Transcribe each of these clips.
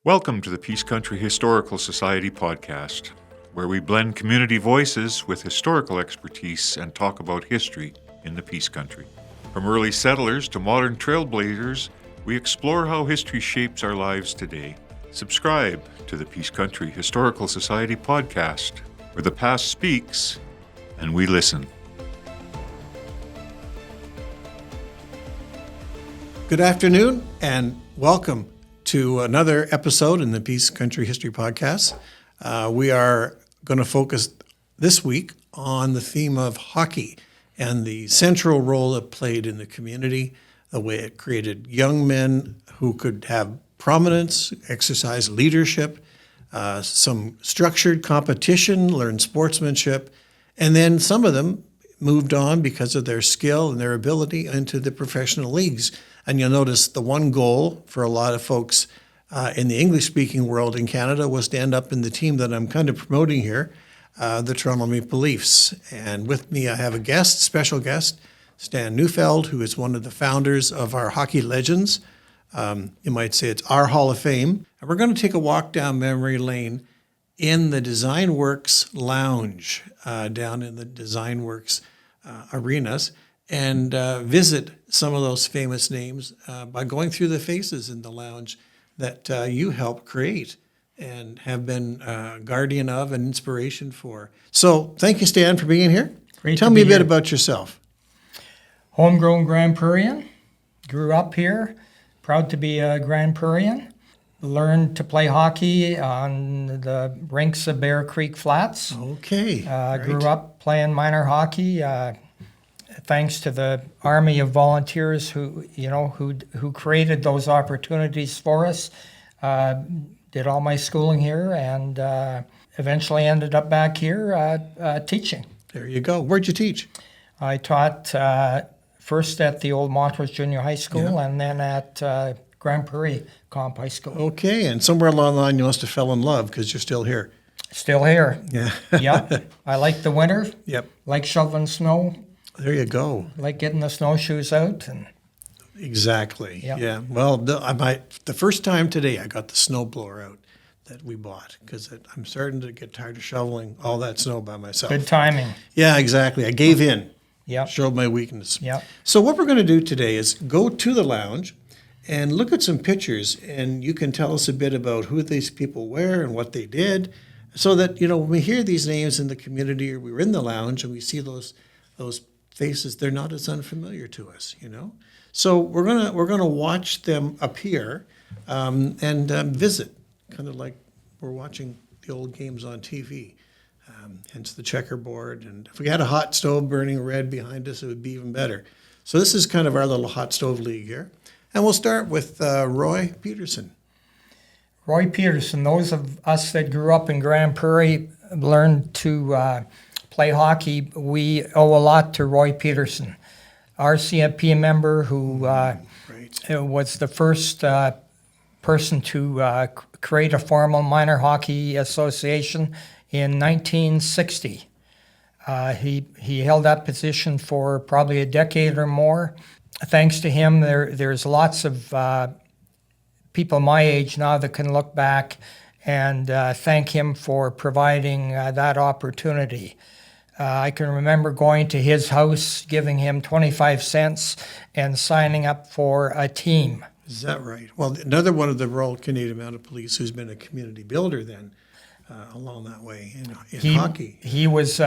Welcome to the Peace Country Historical Society podcast, where we blend community voices with historical expertise and talk about history in the Peace Country. From early settlers to modern trailblazers, we explore how history shapes our lives today. Subscribe to the Peace Country Historical Society podcast, where the past speaks and we listen. Good afternoon and welcome to another episode in the Peace Country History Podcast. We are going to focus this week on the theme of hockey and the central role it played in the community, the way it created young men who could have prominence, exercise leadership, some structured competition, learn sportsmanship, and then some of them moved on because of their skill and their ability into the professional leagues. And you'll notice the one goal for a lot of folks in the English-speaking world in Canada was to end up in the team that I'm kind of promoting here, the Toronto Maple Leafs. And with me I have a guest, special guest, Stan Neufeld, who is one of the founders of our Hockey Legends. You might say it's our Hall of Fame. And we're going to take a walk down memory lane in the Design Works Lounge, down in the Design Works arenas, and visit some of those famous names by going through the faces in the lounge that you helped create and have been guardian of and inspiration for. So thank you, Stan, for being here. Tell me a bit about yourself. Homegrown Grand Prairien, grew up here, proud to be a Grand Prairien. Learned to play hockey on the rinks of Bear Creek Flats. Okay. Grew up playing minor hockey. Thanks to the army of volunteers who created those opportunities for us. Did all my schooling here and eventually ended up back here teaching. There you go. Where'd you teach? I taught first at the old Montrose Junior High School and then at Grande Prairie Comp High School. Okay, and somewhere along the line you must have fell in love because you're still here. Still here. Yeah. Yep. I like the winter. Yep. Like shoveling snow. There you go. Like getting the snowshoes out. And exactly. Yep. Yeah. Well, the first time today I got the snowblower out that we bought because I'm starting to get tired of shoveling all that snow by myself. Good timing. Yeah, exactly. I gave in. Yeah. Showed my weakness. Yeah. So what we're going to do today is go to the lounge and look at some pictures, and you can tell us a bit about who these people were and what they did, so that when we hear these names in the community or we're in the lounge and we see those faces, they're not as unfamiliar to us. So we're gonna watch them appear and visit, kind of like we're watching the old games on TV. Hence the checkerboard, and if we had a hot stove burning red behind us, it would be even better. So this is kind of our little hot stove league here. And we'll start with Roy Peterson. Roy Peterson, those of us that grew up in Grande Prairie learned to play hockey. We owe a lot to Roy Peterson, RCMP member who was the first person to create a formal minor hockey association in 1960. He held that position for probably a decade or more. Thanks to him, there's lots of people my age now that can look back and thank him for providing that opportunity. I can remember going to his house, giving him 25 cents and signing up for a team. Is that right? Well, another one of the Royal Canadian Mounted Police who's been a community builder then along that way in hockey. He was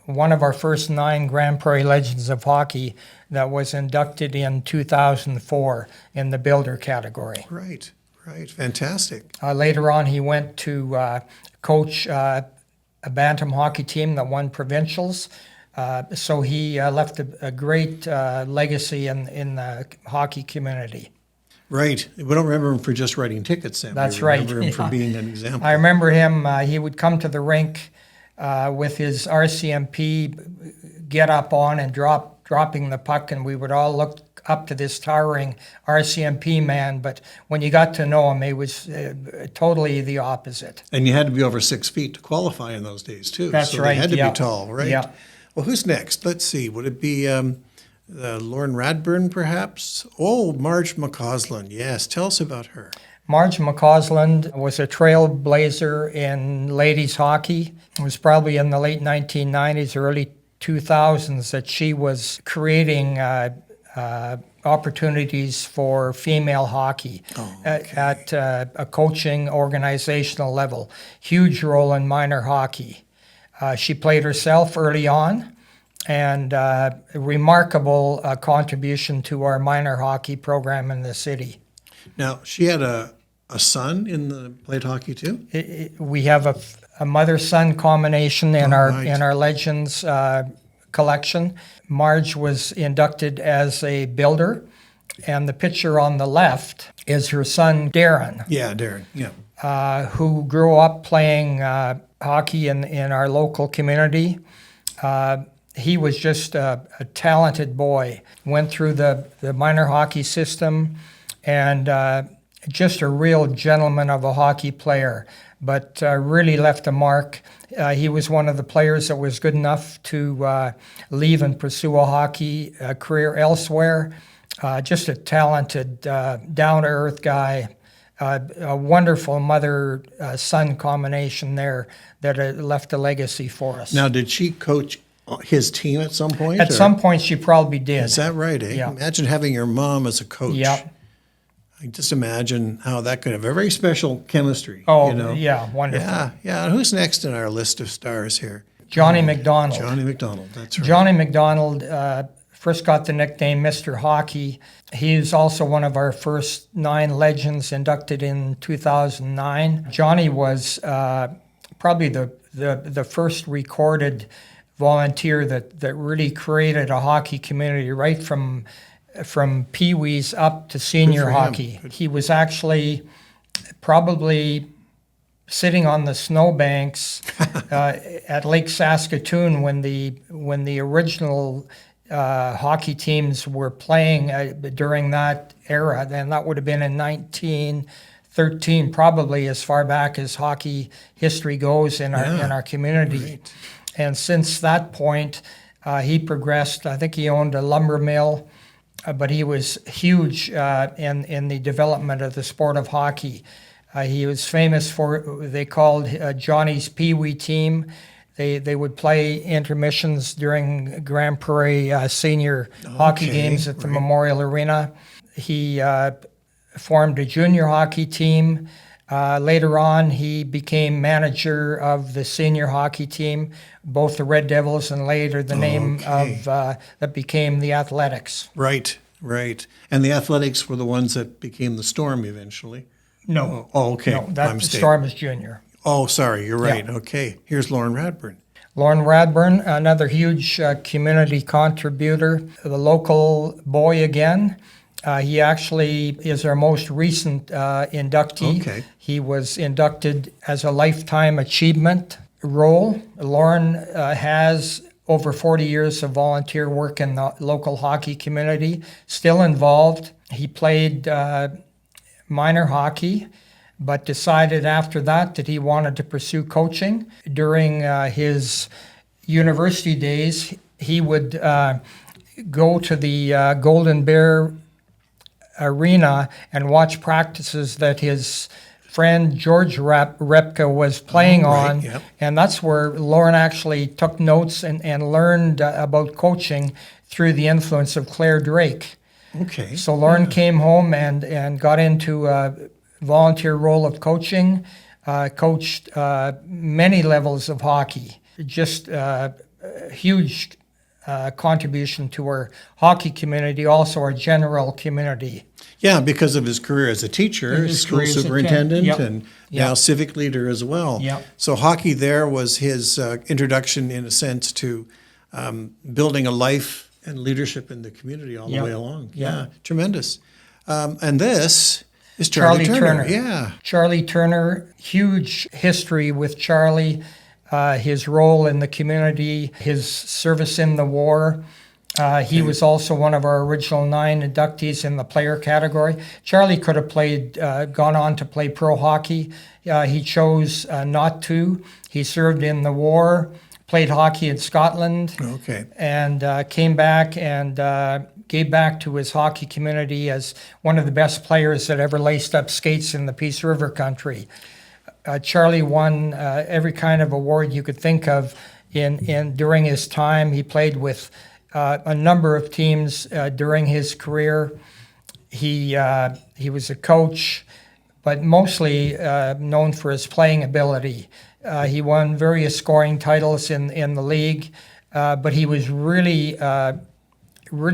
one of our first 9 Grande Prairie Legends of Hockey that was inducted in 2004 in the builder category. Right, fantastic. Later on, he went to coach a bantam hockey team that won provincials. So he left a great legacy in the hockey community. Right. We don't remember him for just writing tickets, Sam. That's right. We remember him for being an example. I remember him, he would come to the rink with his RCMP get up on and dropping the puck, and we would all look up to this towering RCMP man, but when you got to know him, he was totally the opposite. And you had to be over 6 feet to qualify in those days, too. That's so right. They had to be tall, right? Yeah. Well, who's next? Let's see. Would it be Lauren Radburn, perhaps? Oh, Marge McCausland. Yes. Tell us about her. Marge McCausland was a trailblazer in ladies hockey. It was probably in the late 1990s, early 2000s that she was creating opportunities for female hockey at a coaching organizational level. Huge role in minor hockey. She played herself early on, and a remarkable contribution to our minor hockey program in the city. Now, she had a son played hockey too? We have a mother-son combination in our Legends collection. Marge was inducted as a builder, and the picture on the left is her son, Darren. Yeah, Darren, yeah. Who grew up playing hockey in our local community. He was just a talented boy. Went through the minor hockey system, and just a real gentleman of a hockey player, but really left a mark. He was one of the players that was good enough to leave and pursue a hockey career elsewhere. Just a talented, down-to-earth guy. A wonderful mother-son combination there that left a legacy for us. Now, did she coach his team at some point? At some point, she probably did. Is that right? Eh? Yeah. Imagine having your mom as a coach. Yeah. I just imagine how that could have a very special chemistry. Oh, you know? yeah, wonderful. Yeah. And who's next in our list of stars here? Johnny McDonald. Johnny McDonald, that's right. Johnny McDonald first got the nickname Mr. Hockey. He's also one of our first 9 legends inducted in 2009. Johnny was probably the first recorded volunteer that really created a hockey community right from pee-wees up to senior hockey. He was actually probably sitting on the snowbanks at Lake Saskatoon when the original hockey teams were playing during that era. Then that would have been in 1913, probably as far back as hockey history goes in our community. Right. And since that point, he progressed. I think he owned a lumber mill. But he was huge in the development of the sport of hockey. He was famous for, they called Johnny's Pee Wee team. They would play intermissions during Grande Prairie senior hockey games at the Memorial Arena. He formed a junior hockey team. Later on, he became manager of the senior hockey team, both the Red Devils and later the name of that became the Athletics. Right. And the Athletics were the ones that became the Storm eventually. No. Oh, okay. No, that Storm is junior. Oh, sorry, you're right. Yeah. Okay. Here's Lauren Radburn. Lauren Radburn, another huge community contributor, the local boy again. He actually is our most recent inductee. Okay. He was inducted as a Lifetime Achievement role. Lauren has over 40 years of volunteer work in the local hockey community, still involved. He played minor hockey, but decided after that he wanted to pursue coaching. During his university days, he would go to the Golden Bear Arena and watch practices that his friend George Repka was playing on. Yep. And that's where Lauren actually took notes and learned about coaching through the influence of Claire Drake. Okay. So Lauren came home and got into a volunteer role of coaching, coached many levels of hockey. Just a huge contribution to our hockey community, also our general community. Yeah, because of his career as a teacher, school superintendent, Yep. and now civic leader as well. Yep. So hockey there was his introduction, in a sense, to building a life and leadership in the community all the way along. Yeah, tremendous. And this is Charlie Turner. Yeah. Charlie Turner, huge history with Charlie, his role in the community, his service in the war. He was also one of our original 9 inductees in the player category. Charlie could have gone on to play pro hockey. He chose not to. He served in the war, played hockey in Scotland, Okay. and came back and gave back to his hockey community as one of the best players that ever laced up skates in the Peace River country. Charlie won every kind of award you could think of during his time. He played with a number of teams during his career. He was a coach, but mostly known for his playing ability. He won various scoring titles in the league, but he was really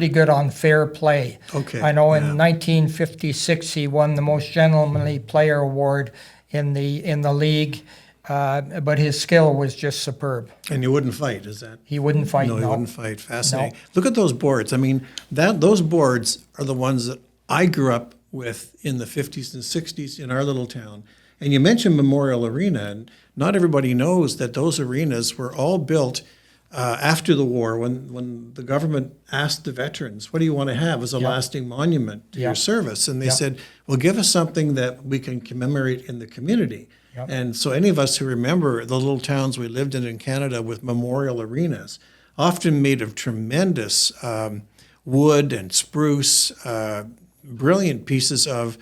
good on fair play. Okay. I know in 1956 he won the Most Gentlemanly Player Award in the league, but his skill was just superb. And you wouldn't fight, is that? He wouldn't fight. No, he no. wouldn't fight. Fascinating. No. Look at those boards. I mean, those boards are the ones that I grew up with in the 50s and 60s in our little town. And you mentioned Memorial Arena, and not everybody knows that those arenas were all built after the war when the government asked the veterans, what do you want to have as a lasting monument to your service? And they said, well, give us something that we can commemorate in the community. Yep. And so any of us who remember the little towns we lived in Canada with memorial arenas, often made of tremendous wood and spruce, brilliant pieces of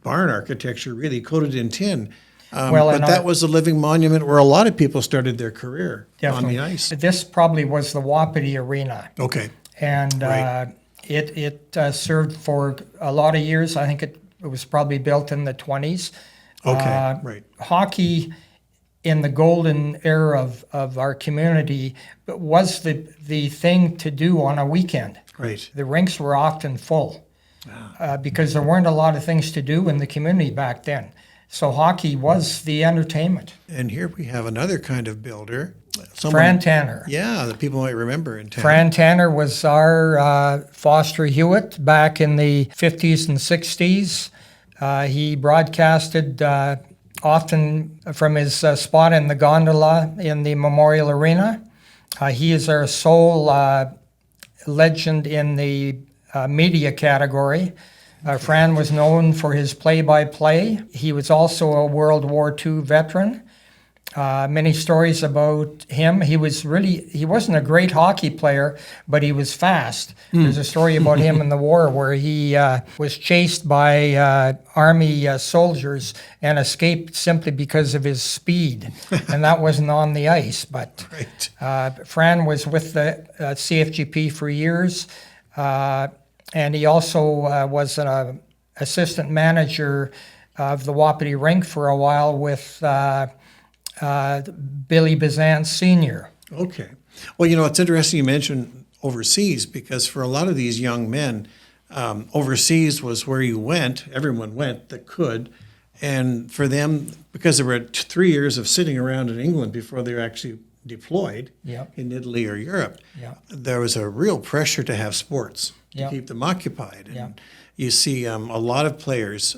barn architecture, really coated in tin. But that was a living monument where a lot of people started their career on the ice. This probably was the Wapiti Arena. Okay. And it served for a lot of years. I think it was probably built in the 20s. Okay, right. Hockey in the golden era of our community was the thing to do on a weekend. Right. The rinks were often full because there weren't a lot of things to do in the community back then. So hockey was the entertainment. And here we have another kind of builder. Fran Tanner. Yeah, that people might remember in town. Fran Tanner was our Foster Hewitt back in the 50s and 60s. He broadcasted often from his spot in the gondola in the Memorial Arena. He is our sole legend in the media category. Fran was known for his play-by-play. He was also a World War II veteran. Many stories about him. He wasn't a great hockey player, but he was fast. There's a story about him in the war where he was chased by Army soldiers and escaped simply because of his speed. And that wasn't on the ice. But Fran was with the CFGP for years. And he also was an assistant manager of the Wapiti Rink for a while with Billy Bizant Sr. Okay. Well, it's interesting you mentioned overseas because for a lot of these young men, overseas was where you went, everyone went that could. And for them, because there were 3 years of sitting around in England before they were actually deployed in Italy or Europe, there was a real pressure to have sports to keep them occupied. And you see a lot of players,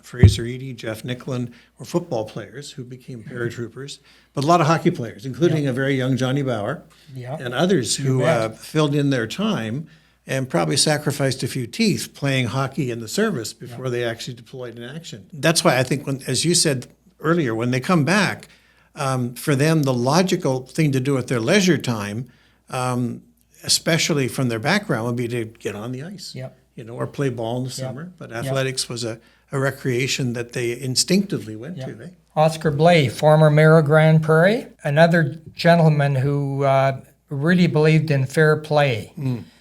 Fraser Eady, Jeff Nicklin, were football players who became paratroopers, but a lot of hockey players, including a very young Johnny Bauer and others who filled in their time and probably sacrificed a few teeth playing hockey in the service before they actually deployed in action. That's why I think, as you said earlier, when they come back, for them, the logical thing to do with their leisure time, especially from their background, would be to get on the ice, or play ball in the summer. But athletics was a recreation that they instinctively went to. Eh? Oscar Blay, former mayor of Grande Prairie, another gentleman who really believed in fair play.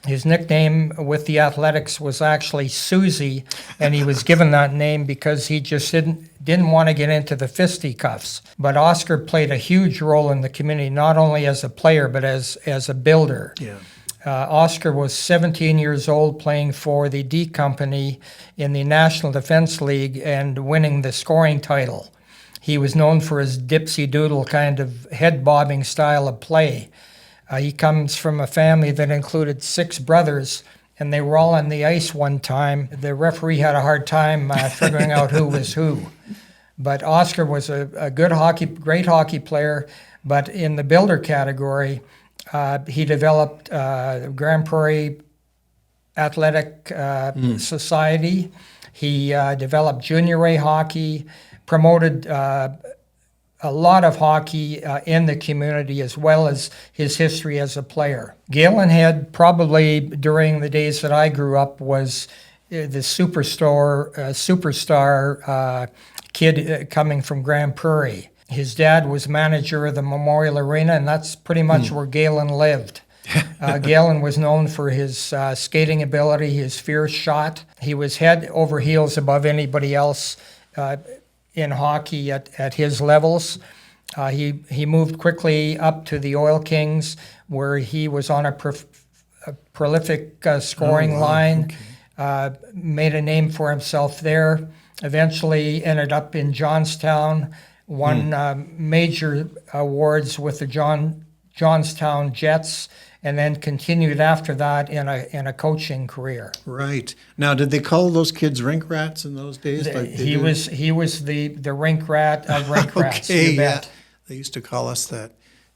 His nickname with the athletics was actually Susie, and he was given that name because he just didn't want to get into the fisticuffs. But Oscar played a huge role in the community, not only as a player, but as a builder. Yeah. Oscar was 17 years old playing for the D Company in the National Defense League and winning the scoring title. He was known for his dipsy-doodle kind of head-bobbing style of play. He comes from a family that included 6 brothers, and they were all on the ice one time. The referee had a hard time figuring out who was who. But Oscar was a great hockey player, but in the builder category, he developed Grande Prairie Athletic Society. He developed junior A hockey, promoted a a lot of hockey in the community, as well as his history as a player. Galen Head, probably during the days that I grew up, was the superstar kid coming from Grande Prairie. His dad was manager of the Memorial Arena, and that's pretty much where Galen lived. Galen was known for his skating ability, his fierce shot. He was head over heels above anybody else in hockey at his levels. He moved quickly up to the Oil Kings, where he was on a prolific scoring line. Okay. Made a name for himself there. Eventually ended up in Johnstown, won major awards with the Johnstown Jets, and then continued after that in a coaching career. Right. Now, did they call those kids rink rats in those days? He was the rink rat of rink rats. Okay, you bet. Yeah. They used to call us that.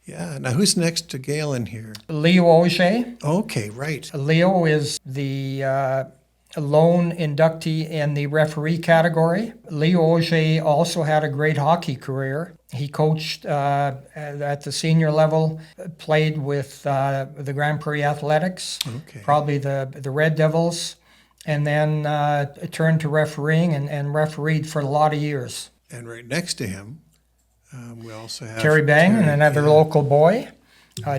Yeah. Now, who's next to Galen here? Leo Auger. Okay, right. Leo is the lone inductee in the referee category. Leo Auger also had a great hockey career. He coached at the senior level, played with the Grande Prairie Athletics, probably the Red Devils, and then turned to refereeing and refereed for a lot of years. And right next to him, we also have Terry Bang, another local boy.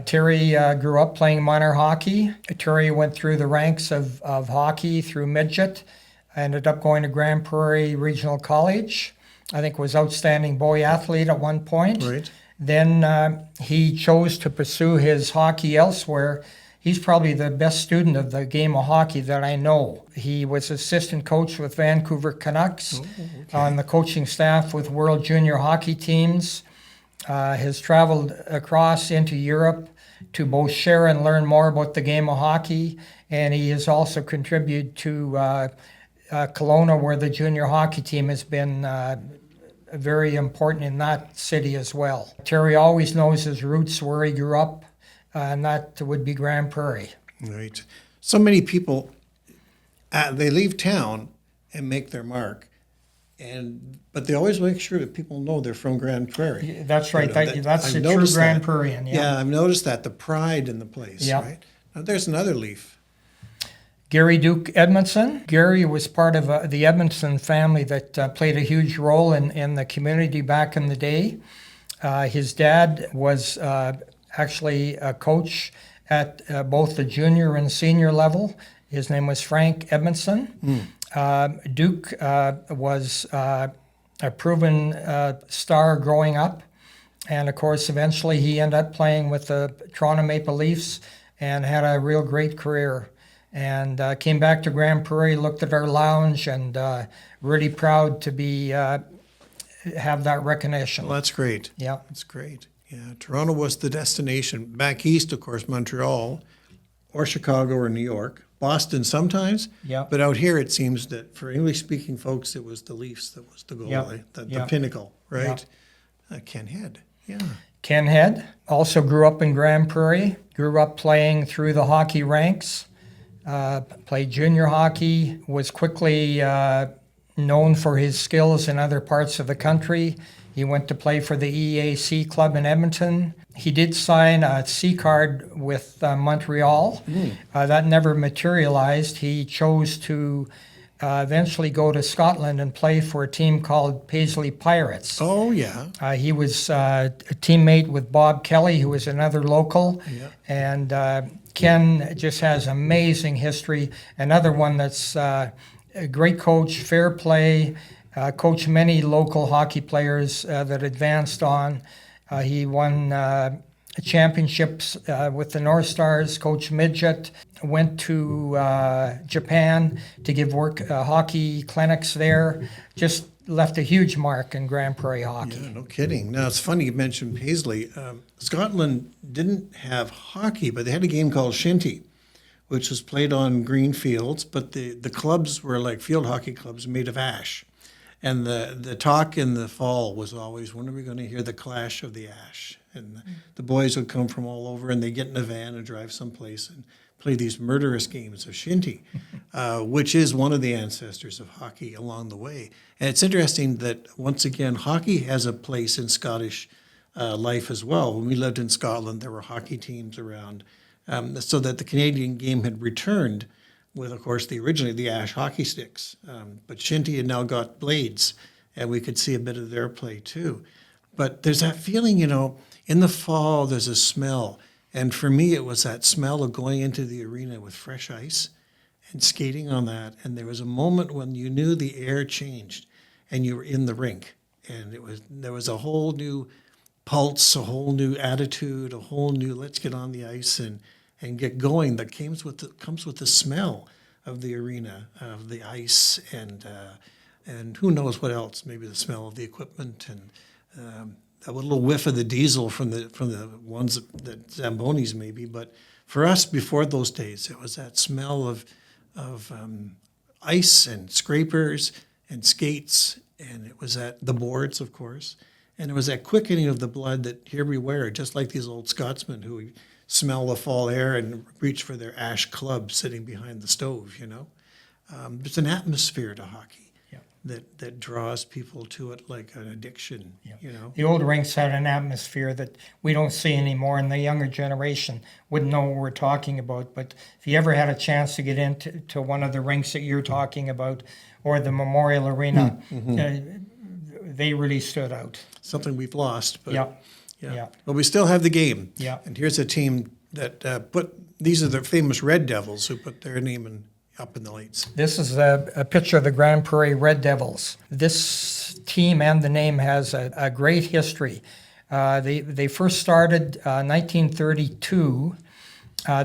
Terry grew up playing minor hockey. Terry went through the ranks of hockey through midget, ended up going to Grande Prairie Regional College. I think was outstanding boy athlete at one point. Right. Then he chose to pursue his hockey elsewhere. He's probably the best student of the game of hockey that I know. He was assistant coach with Vancouver Canucks, on the coaching staff with World Junior Hockey teams. Has traveled across into Europe to both share and learn more about the game of hockey, and he has also contributed to Kelowna, where the junior hockey team has been very important in that city as well. Terry always knows his roots, where he grew up, and that would be Grande Prairie. Right. So many people, they leave town and make their mark, but they always make sure that people know they're from Grande Prairie. That's right. That's a true Grande Prairiean. Yeah, I've noticed that, the pride in the place, right? Now, there's another leaf. Gary Duke Edmondson. Gary was part of the Edmondson family that played a huge role in the community back in the day. His dad was actually a coach at both the junior and senior level. His name was Frank Edmondson. Duke was a proven star growing up. And of course, eventually he ended up playing with the Toronto Maple Leafs and had a real great career. And came back to Grande Prairie, looked at our lounge, and really proud to be have that recognition. Well, that's great. Yeah. That's great. Yeah, Toronto was the destination. Back east, of course, Montreal, or Chicago, or New York. Boston sometimes. Yeah. But out here, it seems that for English-speaking folks, it was the Leafs that was the goal, the pinnacle, right? Ken Head. Yeah. Ken Head also grew up in Grande Prairie, grew up playing through the hockey ranks, played junior hockey, was quickly known for his skills in other parts of the country. He went to play for the EAC club in Edmonton. He did sign a C card with Montreal. That never materialized. He chose to eventually go to Scotland and play for a team called Paisley Pirates. Oh, yeah. He was a teammate with Bob Kelly, who was another local. Yeah. And Ken just has amazing history. Another one that's a great coach, fair play, coached many local hockey players that advanced on. He won championships with the North Stars, coached midget, went to Japan to give hockey clinics there. Just left a huge mark in Grande Prairie hockey. Yeah, no kidding. Now, it's funny you mentioned Paisley. Scotland didn't have hockey, but they had a game called shinty, which was played on green fields, but the clubs were like field hockey clubs made of ash. And the talk in the fall was always, when are we going to hear the clash of the ash? And the boys would come from all over, and they'd get in a van and drive someplace and play these murderous games of shinty, which is one of the ancestors of hockey along the way. And it's interesting that, once again, hockey has a place in Scottish life as well. When we lived in Scotland, there were hockey teams around, so that the Canadian game had returned with, of course, originally the ash hockey sticks. But shinty had now got blades, and we could see a bit of their play too. But there's that feeling, in the fall, there's a smell. And for me, it was that smell of going into the arena with fresh ice and skating on that. And there was a moment when you knew the air changed and you were in the rink. And there was a whole new pulse, a whole new attitude, a whole new let's get on the ice and get going that comes with the smell of the arena, of the ice, and who knows what else, maybe the smell of the equipment and a little whiff of the diesel from the ones that Zambonis maybe. But for us, before those days, it was that smell of ice and scrapers and skates, and it was the boards, of course, and it was that quickening of the blood that here we were, just like these old Scotsmen who smell the fall air and reach for their ash club sitting behind the stove, There's an atmosphere to hockey that draws people to it like an addiction, The old rinks had an atmosphere that we don't see anymore, and the younger generation wouldn't know what we're talking about. But if you ever had a chance to get into one of the rinks that you're talking about, or the Memorial Arena, they really stood out. Something we've lost, but Yeah. But we still have the game. Yeah. And here's a team that these are the famous Red Devils who put their name up in the lights. This is a picture of the Grande Prairie Red Devils. This team and the name has a great history. They first started 1932.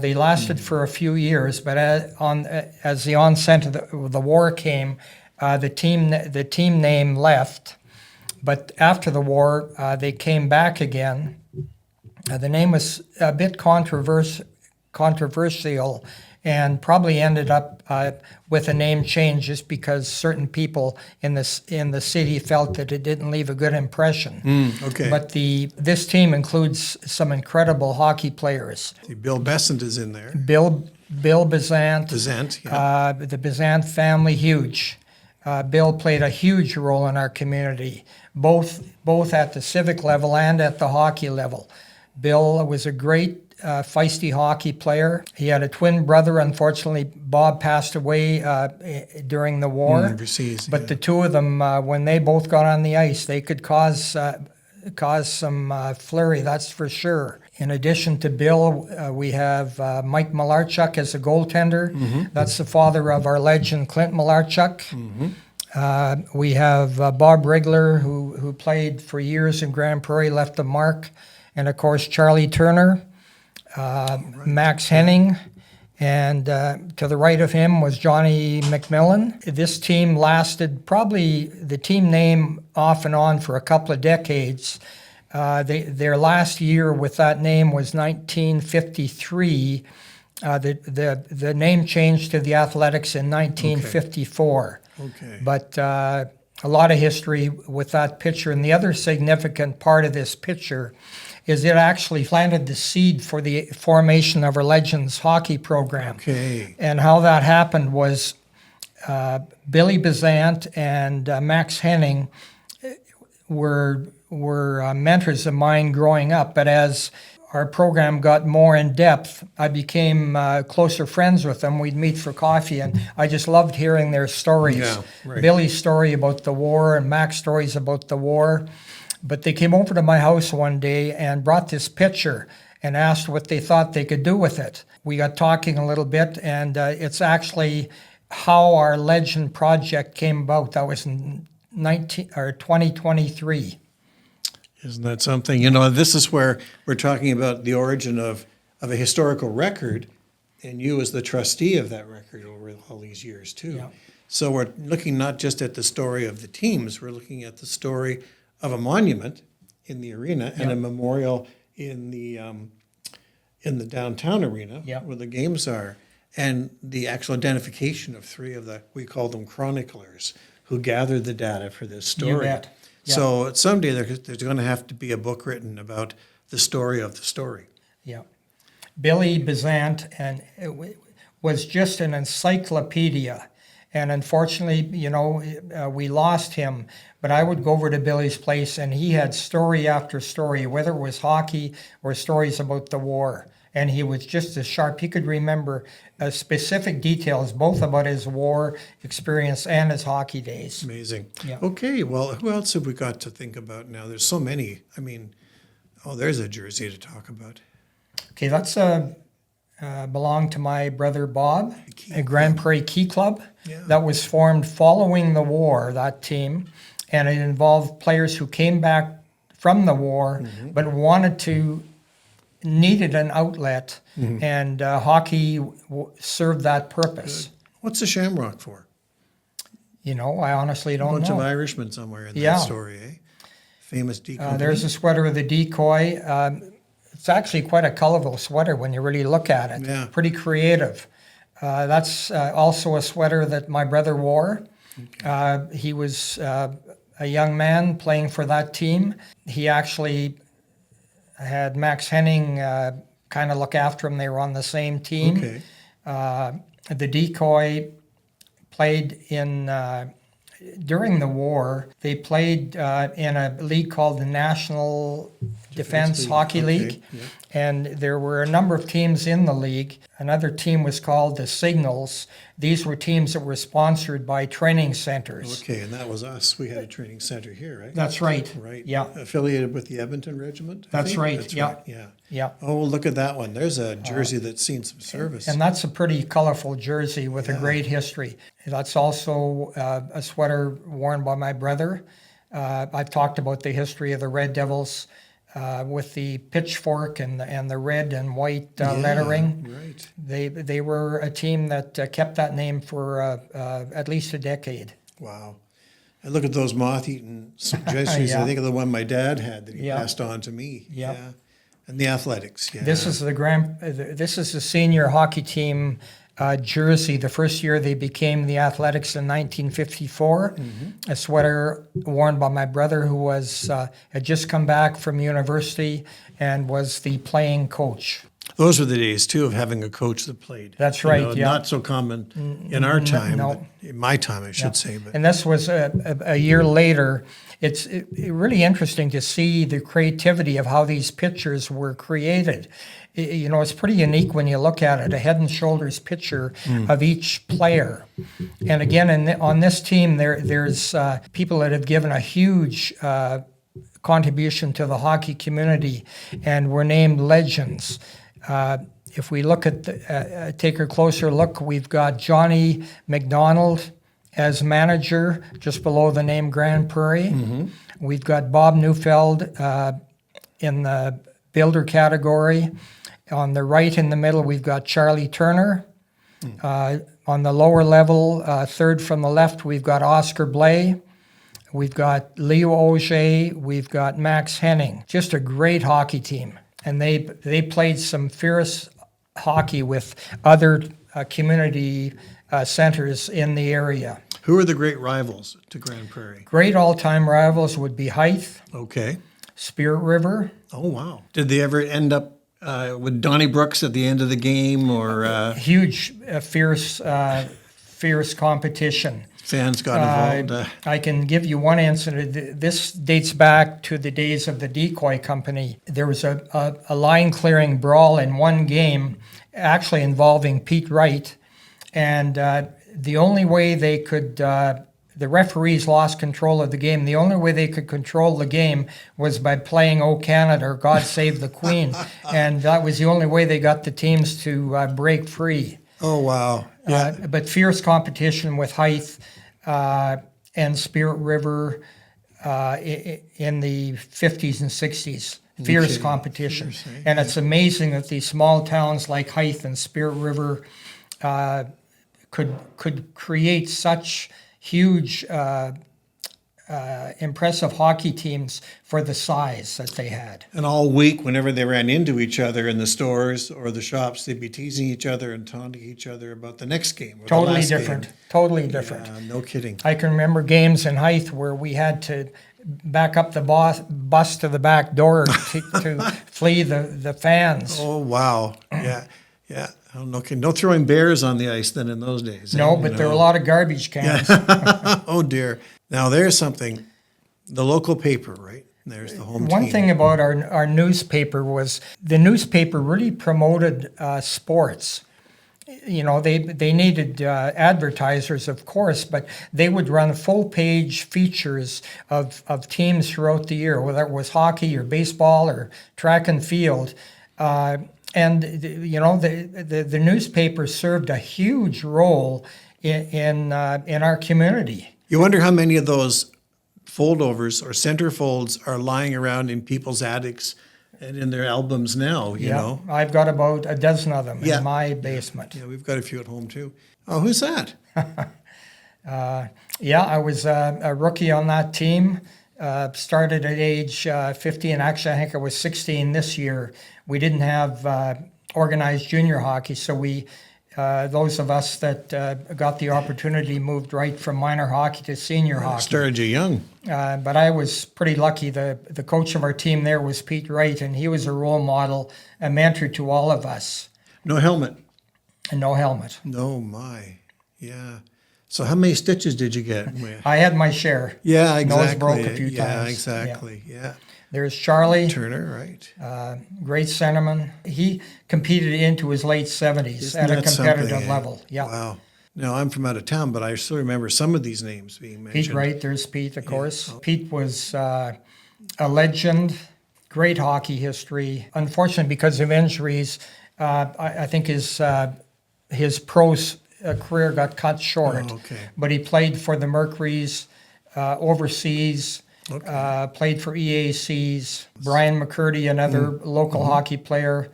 They lasted for a few years, but as the onset of the war came, the team name left. But after the war, they came back again. The name was a bit controversial and probably ended up with a name change just because certain people in the city felt that it didn't leave a good impression. Okay. But this team includes some incredible hockey players. Bill Besant is in there. Bill Besant. Besant, yeah. The Besant family, huge. Bill played a huge role in our community, both at the civic level and at the hockey level. Bill was a great feisty hockey player. He had a twin brother. Unfortunately, Bob passed away during the war. Overseas, but the two of them, when they both got on the ice, they could cause some flurry, that's for sure. In addition to Bill, we have Mike Malarchuk as a goaltender. That's the father of our legend, Clint Malarchuk. We have Bob Rigler, who played for years in Grande Prairie, left a mark. And, of course, Charlie Turner, Max Henning, and to the right of him was Johnny McMillan. This team lasted probably the team name off and on for a couple of decades. Their last year with that name was 1953. The name changed to the Athletics in 1954. Okay. But a lot of history with that picture. And the other significant part of this picture is it actually planted the seed for the formation of our Legends hockey program. Okay. And how that happened was Billy Besant and Max Henning were mentors of mine growing up. But as our program got more in depth, I became closer friends with them. We'd meet for coffee, and I just loved hearing their stories. Yeah, right. Billy's story about the war and Mac's stories about the war. But they came over to my house one day and brought this picture and asked what they thought they could do with it. We got talking a little bit, and it's actually how our Legend project came about. That was in 2023. Isn't that something? This is where we're talking about the origin of a historical record, and you as the trustee of that record over all these years, too. Yeah. So we're looking not just at the story of the teams, we're looking at the story of a monument in the arena and a memorial in the downtown arena where the games are, and the actual identification of three of we call them chroniclers, who gathered the data for this story. You bet. Yeah. So someday there's going to have to be a book written about the story of the story. Yeah. Billy Bezant, and was just an encyclopedia. And unfortunately, we lost him. But I would go over to Billy's place, and he had story after story, whether it was hockey or stories about the war. And he was just as sharp. He could remember specific details, both about his war experience and his hockey days. Amazing. Yeah. Okay, well, who else have we got to think about now? There's so many. I mean, there's a jersey to talk about. Okay, that's belonged to my brother Bob, a Grande Prairie Key Club. Yeah. That was formed following the war, that team. And it involved players who came back from the war, but needed an outlet, and hockey served that purpose. What's the shamrock for? I honestly don't know. A bunch of Irishmen somewhere in that story, eh? Famous decoy. There's a sweater of the decoy. It's actually quite a colorful sweater when you really look at it. Yeah. Pretty creative. That's also a sweater that my brother wore. Okay. He was a young man playing for that team. He actually had Max Henning kind of look after him. They were on the same team. Okay. The decoy played during the war. They played in a league called the National Defense Hockey League. Yeah. And there were a number of teams in the league. Another team was called the Signals. These were teams that were sponsored by training centers. Okay, and that was us. We had a training center here, right? That's right. Right. Yeah. Affiliated with the Edmonton Regiment? I That's think? right. That's Yeah. right. Yeah. Yeah. Oh, look at that one. There's a jersey that's seen some service. And that's a pretty colorful jersey with a great history. That's also a sweater worn by my brother. I've talked about the history of the Red Devils with the pitchfork and the red and white lettering. Right. They were a team that kept that name for at least a decade. Wow. And look at those moth-eaten jerseys. Yeah. I think of the one my dad had that he Yeah. passed on to me. Yeah. Yeah. And the athletics. Yeah. This is the senior hockey team jersey. The first year they became the Athletics in 1954. A sweater worn by my brother, who had just come back from university and was the playing coach. Those were the days, too, of having a coach that played. That's right, yeah. Not so common in our time, no. but in my time, I should say. But And this was a year later. It's really interesting to see the creativity of how these pictures were created. It's pretty unique when you look at it, a head and shoulders picture of each player. And again, on this team, there's people that have given a huge contribution to the hockey community and were named legends. If we look at, take a closer look, we've got Johnny McDonald as manager, just below the name Grande Prairie. We've got Bob Neufeld in the builder category. On the right in the middle, we've got Charlie Turner. On the lower level, third from the left, we've got Oscar Blay. We've got Leo Auger. We've got Max Henning. Just a great hockey team. And they played some fierce hockey with other community centers in the area. who are the great rivals to Grande Prairie? Great all-time rivals would be Hythe, Okay. Spirit River. Oh, wow. Did they ever end up with Donnie Brooks at the end of the game, or Huge, fierce competition. fans got involved? I can give you one incident. This dates back to the days of the decoy company. There was a line clearing brawl in one game, actually involving Pete Wright, and the only way they could, the referees lost control of the game. The only way they could control the game was by playing "O Canada" or "God Save the Queen," and that was the only way they got the teams to break free. Oh, wow. Yeah. But fierce competition with Hythe and Spirit River in the 50s and 60s. Fierce Okay. competition. Fierce, eh? And it's amazing that these small towns like Hythe and Spirit River could create such huge, impressive hockey teams for the size that they had. And all week, whenever they ran into each other in the stores or the shops, they'd be teasing each other and taunting each other about the next game. Or the Totally last different. game. Totally different. No kidding. I can remember games in Hythe where we had to back up the bus to the back door to flee the fans. Oh, wow. Yeah. Yeah. Oh, no throwing bears on the ice then in those days. No, but there were a lot of garbage cans. Oh, dear. Now, there's something. The local paper, right? There's the home One team. thing about our newspaper was the newspaper really promoted sports. You know, they needed advertisers, of course, but they would run full-page features of teams throughout the year, whether it was hockey or baseball or track and field. And you know, the newspaper served a huge role in our community. You wonder how many of those foldovers or centerfolds are lying around in people's attics and in their albums now, you know? I've got about a dozen of them Yeah. in my basement. Yeah, we've got a few at home too. Oh, who's that? Yeah, I was a rookie on that team. Started at age 15. Actually, I think I was 16 this year. We didn't have organized junior hockey, so we, those of us that got the opportunity, moved right from minor hockey to senior hockey. Started you young. But I was pretty lucky. The coach of our team there was Pete Wright, and he was a role model, a mentor to all of us. No helmet. And no helmet. No, my. Yeah. So how many stitches did you get? I had my share. Yeah, exactly. Nose broke a few times. Yeah, exactly. Yeah. There's Charlie, Turner, right. great centerman. He competed into his late 70s Isn't at a that competitive something, eh? level. Yeah. Wow. Now, I'm from out of town, but I still remember some of these names being mentioned. Pete Wright, there's Pete, of course. Pete was a legend, great hockey history. Unfortunately, because of injuries, I think his pro career got cut short. Oh, okay. But he played for the Mercuries overseas, played for EACs. Brian McCurdy, another local hockey player,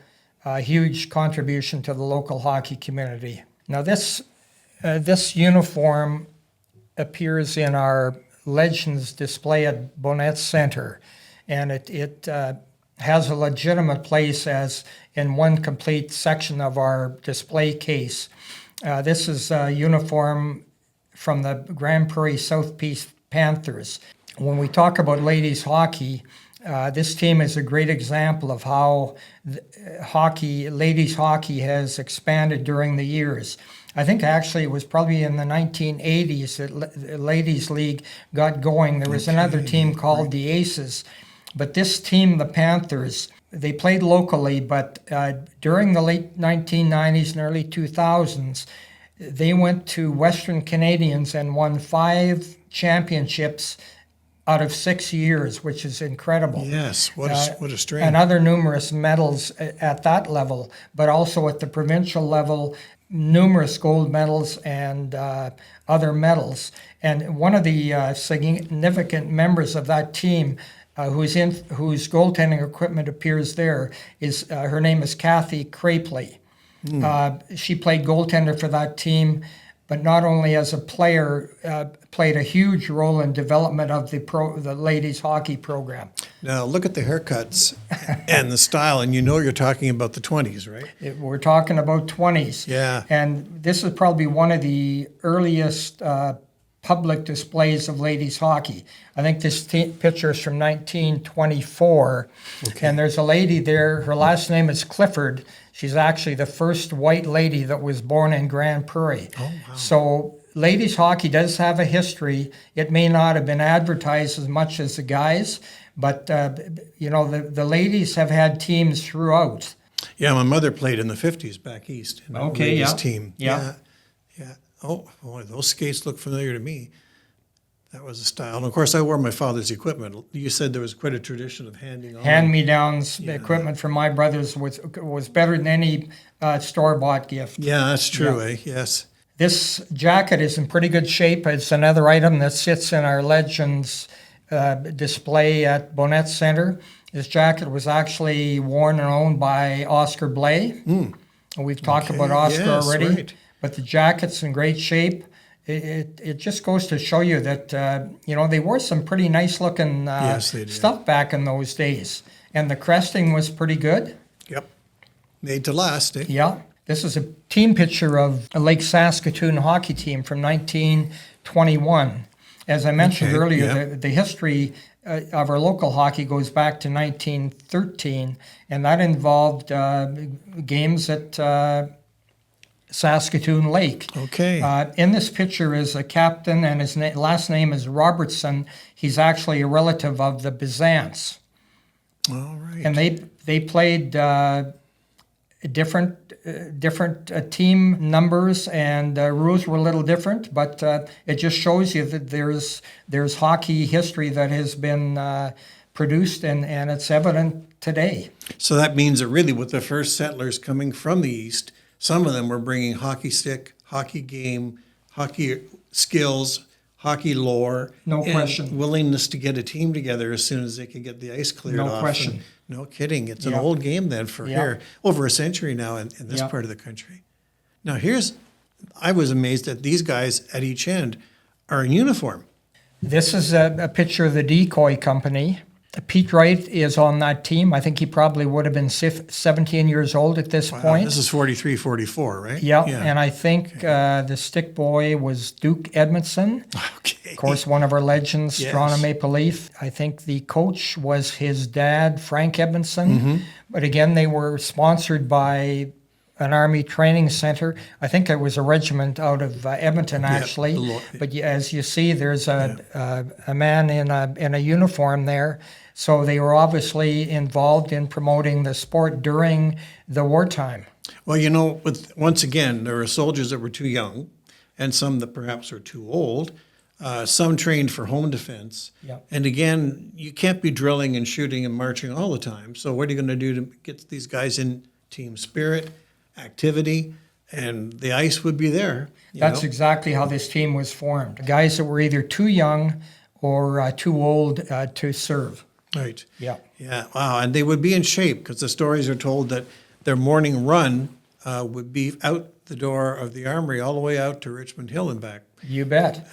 huge contribution to the local hockey community. Now this uniform appears in our Legends display at Bonnet Center, and it has a legitimate place as in one complete section of our display case. This is a uniform from the Grande Prairie South Peace Panthers. When we talk about ladies hockey, this team is a great example of how ladies hockey has expanded during the years. I think actually it was probably in the 1980s that the Ladies League got going. There was another team called the Aces, but this team, the Panthers, they played locally, but during the late 1990s and early 2000s, they went to Western Canadians and won 5 championships out of 6 years, which is incredible. Yes, what a strain. And other numerous medals at that level, but also at the provincial level, numerous gold medals and other medals. And one of the significant members of that team, whose goaltending equipment appears there, is her name is Kathy Crapely. She played goaltender for that team, but not only as a player, played a huge role in development of the ladies hockey program. Now look at the haircuts and the style, and you know you're talking about the 20s, right? We're talking about 20s. Yeah. And this is probably one of the earliest public displays of ladies hockey. I think this picture is from 1924. Okay. And there's a lady there, her last name is Clifford. She's actually the first white lady that was born in Grande Prairie. Oh, wow. So ladies hockey does have a history. It may not have been advertised as much as the guys, but the ladies have had teams throughout. Yeah, my mother played in the 50s back east in a ladies team. Yeah. Oh, boy, those skates look familiar to me. That was a style. And of course, I wore my father's equipment. You said there was quite a tradition of handing on. Hand-me-downs equipment from my brothers was better than any store-bought gift. Yeah, that's true, eh? Yes. This jacket is in pretty good shape. It's another item that sits in our Legends display at Bonnet Center. This jacket was actually worn and owned by Oscar Blay. We've talked about Oscar already. Right. But the jacket's in great shape. It just goes to show you that, they wore some pretty nice-looking stuff back in those days. And the cresting was pretty good. Yep. Made to last, eh? Yeah. This is a team picture of a Lake Saskatoon hockey team from 1921. As I mentioned earlier, the history of our local hockey goes back to 1913, and that involved games at Saskatoon Lake. Okay. In this picture is a captain, and his last name is Robertson. He's actually a relative of the Byzants. All right. And they played different team numbers, and rules were a little different, but it just shows you that there's hockey history that has been produced, and it's evident today. So that means that really with the first settlers coming from the east, some of them were bringing hockey stick, hockey game, hockey skills, hockey lore. No and question. willingness to get a team together as soon as they could get the ice cleared off. No question. And no kidding. It's an Yeah. old game then for Yeah. here, over a century now in this Yeah. part of the country. Now I was amazed that these guys at each end are in uniform. This is a picture of the decoy company. Pete Wright is on that team. I think he probably would have been 17 years old at this point. This is 43, 44, right? Yeah, and I think the stick boy was Duke Edmondson. Okay. Of course, one of our legends, Yes. Toronto Maple Leaf. I think the coach was his dad, Frank Edmondson. Mm-hmm. But again, they were sponsored by an Army training center. I think it was a regiment out of Edmonton, actually. But as you see, there's a man in a uniform there. So they were obviously involved in promoting the sport during the wartime. Well, once again, there were soldiers that were too young and some that perhaps were too old. Some trained for home defense. Yeah. And again, you can't be drilling and shooting and marching all the time. So what are you going to do to get these guys in team spirit, activity, and the ice would be there. That's exactly how this team was formed. Guys that were either too young or too old to serve. Right. Yeah. Yeah. Wow. And they would be in shape because the stories are told that their morning run would be out the door of the armory all the way out to Richmond Hill and back. You bet.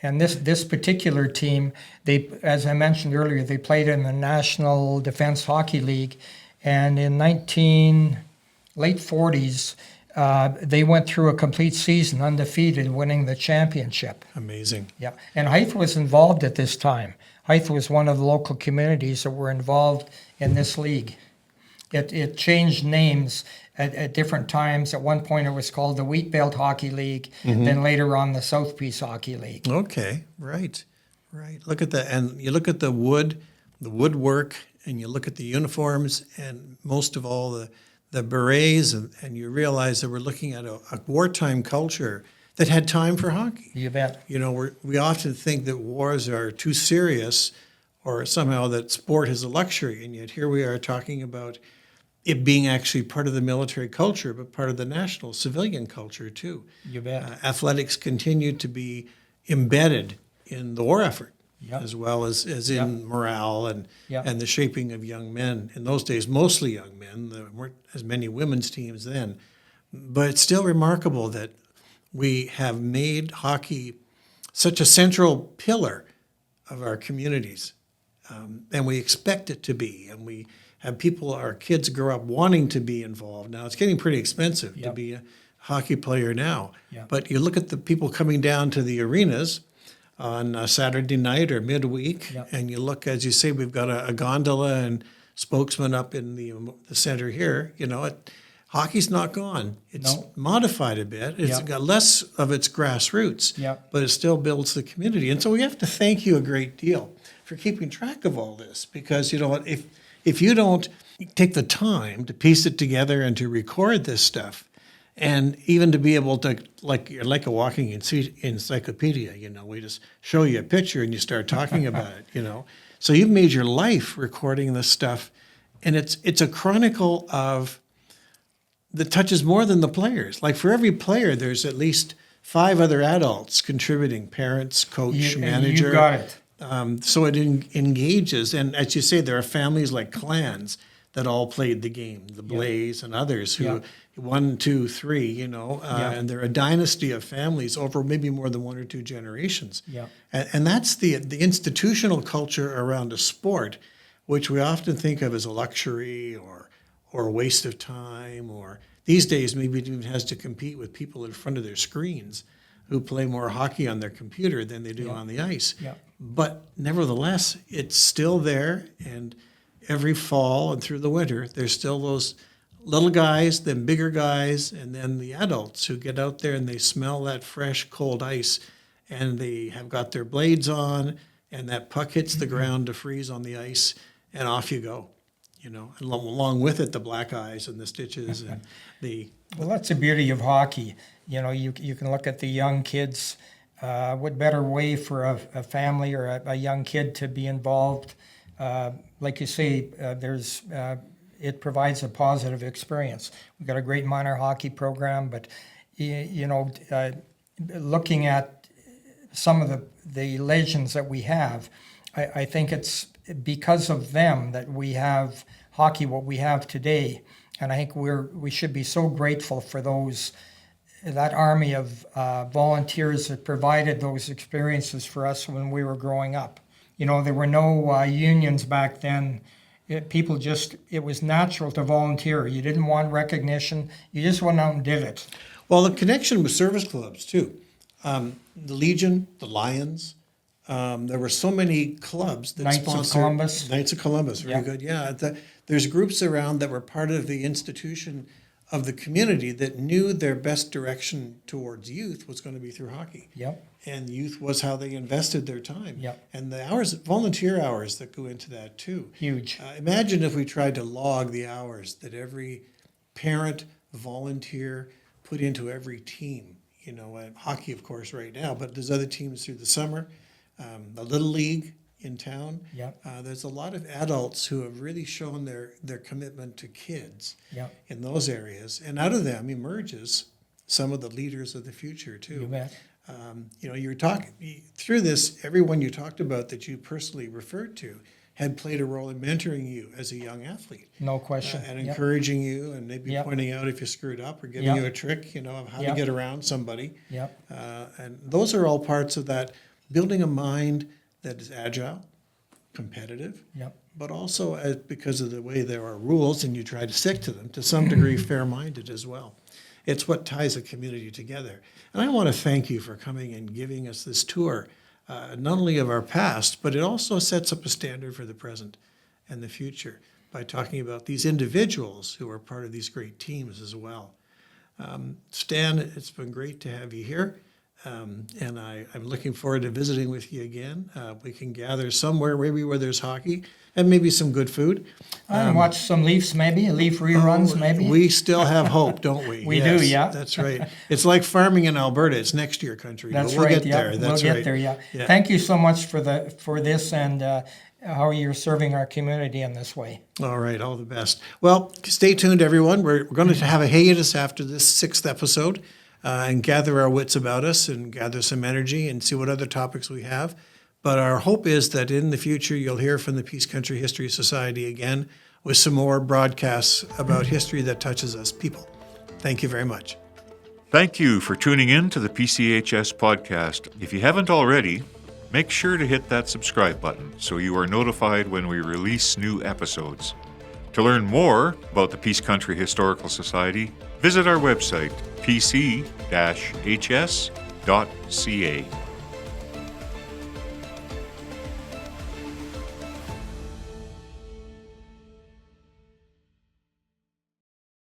And this particular team, they, as I mentioned earlier, they played in the National Defense Hockey League, and in late 40s, they went through a complete season undefeated, winning the championship. Amazing. Yeah, and Hythe was involved at this time. Hythe was one of the local communities that were involved in this league. It changed names at different times. At one point, it was called the Wheat Belt Hockey League, then later on the South Peace Hockey League. Okay, right. Look at that, and you look at the woodwork, and you look at the uniforms, and most of all the berets, and you realize that we're looking at a wartime culture that had time for hockey. You bet. We often think that wars are too serious, or somehow that sport is a luxury, and yet here we are talking about it being actually part of the military culture, but part of the national civilian culture too. You bet. Athletics continue to be embedded in the war effort, Yep. as well as in morale and Yep. and the shaping of young men. In those days, mostly young men. There weren't as many women's teams then. But it's still remarkable that we have made hockey such a central pillar of our communities. And we expect it to be. And we have our kids grow up wanting to be involved. Now, it's getting pretty expensive to Yep. be a hockey player now. Yep. But you look at the people coming down to the arenas on a Saturday night or midweek, Yep. and you look, as you say, we've got a gondola and spokesman up in the center here. Hockey's not gone. It's No. modified a bit. It's Yep. got less of its grassroots, Yep. but it still builds the community. And so we have to thank you a great deal for keeping track of all this, because if you don't take the time to piece it together and to record this stuff, and even to be able to, you're like a walking encyclopedia, we just show you a picture and you start talking about it, So you've made your life recording this stuff, and it's a chronicle of that touches more than the players. Like for every player, there's at least 5 other adults contributing: parents, coach, manager. You got it. So it engages, and as you say, there are families like clans that all played the game, the Blaze and others who 1, 2, 3, and they're a dynasty of families over maybe more than 1 or 2 generations. Yeah. And that's the institutional culture around a sport, which we often think of as a luxury or a waste of time, or these days maybe it even has to compete with people in front of their screens. who play more hockey on their computer than they do on the ice. Yeah. But nevertheless, it's still there, and every fall and through the winter, there's still those little guys, then bigger guys, and then the adults who get out there and they smell that fresh, cold ice, and they have got their blades on, and that puck hits the ground to freeze on the ice, and off you go. And along with it, the black eyes and the stitches and the... Well, that's the beauty of hockey. You can look at the young kids. What better way for a family or a young kid to be involved? Like you say, it provides a positive experience. We've got a great minor hockey program, but looking at some of the legends that we have, I think it's because of them that we have hockey what we have today. And I think we should be so grateful for that army of volunteers that provided those experiences for us when we were growing up. There were no unions back then. It was natural to volunteer. You didn't want recognition. You just went out and did it. Well, the connection with service clubs, too. The Legion, the Lions, there were so many clubs that sponsored... Knights of Columbus, very good. Yeah, there's groups around that were part of the institution of the community that knew their best direction towards youth was going to be through hockey. Yep. And youth was how they invested their time. Yep. And the volunteer hours that go into that too. Huge. Imagine if we tried to log the hours that every parent, volunteer put into every team. Hockey, of course, right now, but there's other teams through the summer. The Little League in town. Yep. There's a lot of adults who have really shown their commitment to kids in those areas. And out of them emerges some of the leaders of the future, too. You bet. You were talking through this, everyone you talked about that you personally referred to had played a role in mentoring you as a young athlete. No question. And encouraging you and maybe pointing out if you screwed up or giving you a trick, of how to get around somebody. Yep. And those are all parts of that, building a mind that is agile, competitive, but also because of the way there are rules and you try to stick to them, to some degree fair-minded as well. It's what ties a community together. And I want to thank you for coming and giving us this tour, not only of our past, but it also sets up a standard for the present and the future by talking about these individuals who are part of these great teams as well. Stan, it's been great to have you here. And I'm looking forward to visiting with you again. We can gather somewhere, maybe where there's hockey, and maybe some good food. And watch some Leafs, maybe, Leaf reruns, maybe. We still have hope, don't we? We do, yeah. That's right. It's like farming in Alberta. It's next year country. That's but we'll right, get there. That's we'll right. get there, yeah. Thank you so much for this and how you're serving our community in this way. All right, all the best. Well, stay tuned, everyone. We're going to have a hiatus after this 6th episode. And gather our wits about us and gather some energy and see what other topics we have. But our hope is that in the future you'll hear from the Peace Country History Society again with some more broadcasts about history that touches us people. Thank you very much. Thank you for tuning in to the PCHS podcast. If you haven't already, make sure to hit that subscribe button so you are notified when we release new episodes. To learn more about the Peace Country Historical Society, visit our website, pch-hs.ca.